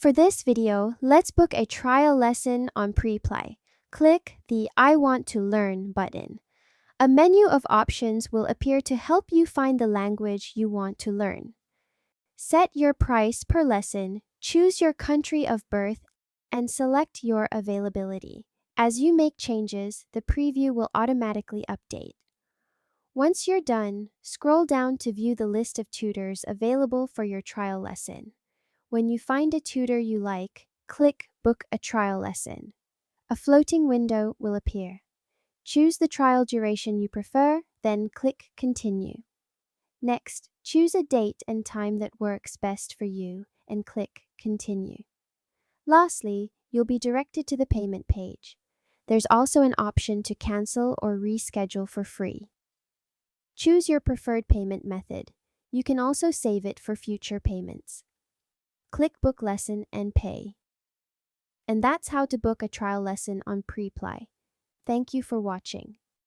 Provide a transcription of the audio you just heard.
For this video, let's book a trial lesson on Preplay. Click the I Want to Learn button. A menu of options will appear to help you find the language you want to learn. Set your price per lesson, choose your country of birth, and select your availability. As you make changes, the preview will automatically update. Once you're done, scroll down to view the list of tutors available for your trial lesson. When you find a tutor you like, click Book a Trial Lesson. A floating window will appear. Choose the trial duration you prefer, then click Continue. Next, choose a date and time that works best for you and click Continue. Lastly, you'll be directed to the payment page. There's also an option to cancel or reschedule for free. Choose your preferred payment method. You can also save it for future payments. Click Book Lesson and pay. And that's how to book a trial lesson on Preplay. Thank you for watching.